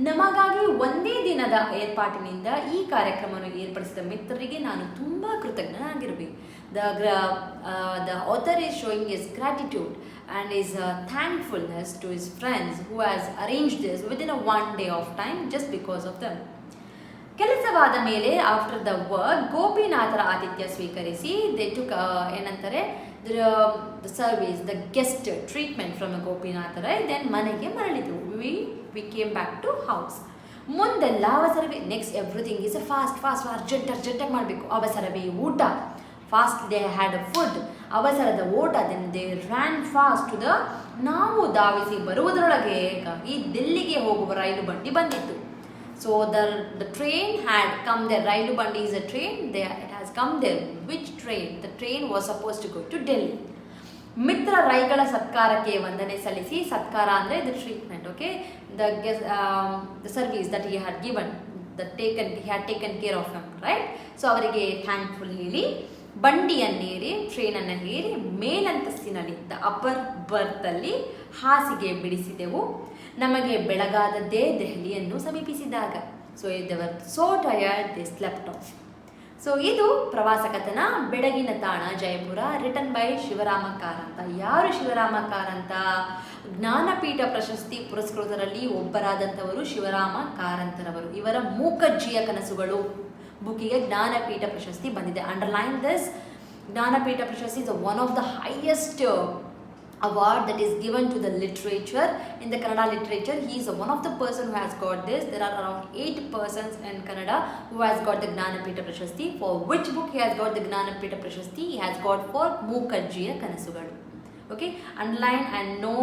ನಮಗಾಗಿ ಒಂದೇ ದಿನದ ಏರ್ಪಾಟಿನಿಂದ ಈ ಕಾರ್ಯಕ್ರಮವನ್ನು ಏರ್ಪಡಿಸಿದ ಮಿತ್ರರಿಗೆ ನಾನು ತುಂಬ ಕೃತಜ್ಞನಾಗಿರಬೇಕು. The author is showing his gratitude and his thankfulness to his friends who has arranged this within a one day of time just because of them. ಕೆಲಸವಾದ ಮೇಲೆ ಆಫ್ಟರ್ ದ ವರ್ಕ್ ಗೋಪಿನಾಥರ ಆತಿಥ್ಯ ಸ್ವೀಕರಿಸಿ ದೇ ಟುಕ್ ಏನಂತಾರೆ the service, the guest treatment from ಗೋಪಿನಾಥರ. ದೆನ್ ಮನೆಗೆ ಮರಳಿದ್ರು. We came back to house. ಮುಂದೆಲ್ಲ ಅವಸರವೇ. ನೆಕ್ಸ್ಟ್ ಎವ್ರಿಥಿಂಗ್ ಈಸ್ ಫಾಸ್ಟ್ ಅರ್ಜೆಂಟಾಗಿ ಮಾಡಬೇಕು. ಅವಸರವೇ ಊಟ. Fast they had a food. ಅವಸರದ ಓಟ. Then they ran fast to the. ನಾವು ಧಾವಿಸಿ ಬರುವುದರೊಳಗೆ ಈ ದಿಲ್ಲಿಗೆ ಹೋಗುವ ರೈಲು ಬಂಡಿ ಬಂದಿತ್ತು. So the train had come there. ರೈಲು ಬಂಡಿ is a train. It has come there. Which train? The train was suppose to go to Delhi. ಮಿತ್ರ ರೈಗಳ ಸತ್ಕಾರಕ್ಕೆ ವಂದನೆ ಸಲ್ಲಿಸಿ, ಸತ್ಕಾರ ಅಂದರೆ the treatment. Okay, the service that he had given, he had taken care of him, right? So ಅವರಿಗೆ ಥ್ಯಾಂಕ್ಫುಲ್ ಹೇಳಿ ಬಂಡಿಯನ್ನೇರಿ, ಟ್ರೈನನ್ನು ಏರಿ ಮೇಲಂತಸ್ತಿನಲ್ಲಿ ದ ಅಪ್ಪರ್ ಬರ್ತಲ್ಲಿ ಹಾಸಿಗೆ ಬಿಡಿಸಿದೆವು. ನಮಗೆ ಬೆಳಗಾದದ್ದೇ ದೆಹಲಿಯನ್ನು ಸಮೀಪಿಸಿದಾಗ. ಸೊ ದೇವರ್ so tired they slept of. So ಇದು ಪ್ರವಾಸ ಕಥನ ಬೆಳಗಿನ ತಾಣ ಜಯಪುರ, ರಿಟನ್ ಬೈ ಶಿವರಾಮ ಕಾರಂತ. ಯಾರು ಶಿವರಾಮ ಕಾರಂತ? ಜ್ಞಾನಪೀಠ ಪ್ರಶಸ್ತಿ ಪುರಸ್ಕೃತರಲ್ಲಿ ಒಬ್ಬರಾದಂಥವರು ಶಿವರಾಮ ಕಾರಂತರವರು. ಇವರ ಮೂಕಜ್ಜಿಯ ಕನಸುಗಳು ಬುಕ್ಕಿಗೆ ಜ್ಞಾನಪೀಠ ಪ್ರಶಸ್ತಿ ಬಂದಿದೆ. Underline this. ಜ್ಞಾನಪೀಠ ಪ್ರಶಸ್ತಿ is one of the highest award that is given to the literature. In the Kannada literature, he is one of the person who has got this. There are around 8 persons in Kannada who has got the Gnanapita Prashasti. For which book he has got the Gnanapita Prashasti? He has got for Mookarjiya Kanasugalu. Okay, underline and know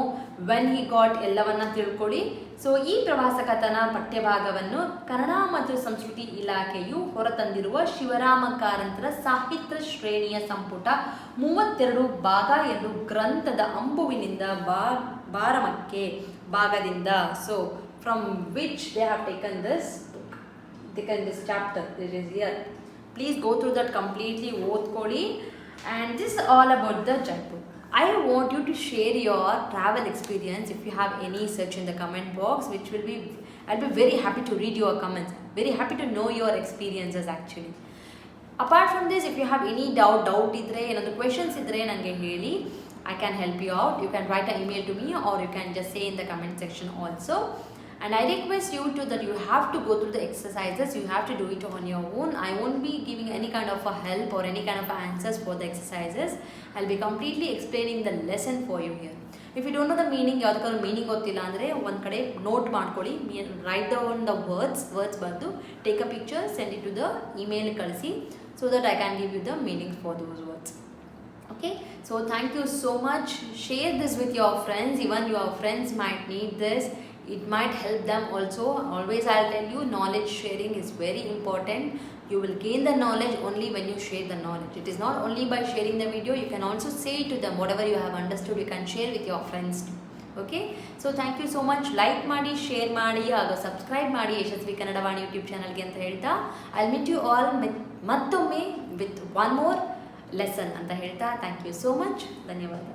when he got ಎಲ್ಲವನ್ನ ತಿಳ್ಕೊಳ್ಳಿ. ಸೊ ಈ ಪ್ರವಾಸ ಕಥನ ಪಠ್ಯಭಾಗವನ್ನು ಕನ್ನಡ ಮತ್ತು ಸಂಸ್ಕೃತಿ ಇಲಾಖೆಯು ಹೊರತಂದಿರುವ ಶಿವರಾಮ ಕಾರಂತರ ಸಾಹಿತ್ಯ ಶ್ರೇಣಿಯ ಸಂಪುಟ 32 ಭಾಗ ಎಂದು ಗ್ರಂಥದ ಅಂಬುವಿನಿಂದ ಬಾರಮಕ್ಕೆ ಭಾಗದಿಂದ. So from which they have taken this chapter it is here. Please go through that completely ಓದ್ಕೊಳ್ಳಿ. And this all about the Jaipur. I want you to share your travel experience if you have any such in the comment box, which will be, I'll be very happy to read your comments, very happy to know your experiences actually. Apart from this, if you have any doubt idre ಏನೊಂದು questions idre ನನಗೆ ಹೇಳಿ, I can help you out. You can write an email to me or you can just say in the comment section also. And I request you to that you have to go through the exercises. You have to do it on your own. I won't be giving any kind of a help or any kind of answers for the exercises. I'll be completely explaining the lesson for you here. If you don't know the meaning, ಯಾವುದಕ್ಕಾದ್ರೂ ಮೀನಿಂಗ್ ಗೊತ್ತಿಲ್ಲ ಅಂದರೆ ಒಂದು ಕಡೆ ನೋಟ್ ಮಾಡ್ಕೊಳ್ಳಿ. ರೈಟ್ ಡೌನ್ ದ ವರ್ಡ್ಸ್ ಬರೆದು take a picture, send it to the email ಕಳಿಸಿ, so that I can give you the meaning for those words. Okay, so thank you so much. Share this with your friends. Even your friends might need this. It might help them also. Always I'll tell you, knowledge sharing is very important. You will gain the knowledge only when you share the knowledge. It is not only by sharing the video. You can also say to them whatever you have understood. You can share with your friends too. Okay, so thank you so much. Like ಮಾಡಿ, share ಮಾಡಿ, ಹಾಗೂ subscribe ಮಾಡಿ ಯಶಸ್ವಿ ಕನ್ನಡವಾಣಿ ಯೂಟ್ಯೂಬ್ ಚಾನಲ್ಗೆ ಅಂತ ಹೇಳ್ತಾ I'll meet you all ಮತ್ತೊಮ್ಮೆ with one more lesson ಅಂತ ಹೇಳ್ತಾ thank you so much. ಧನ್ಯವಾದ.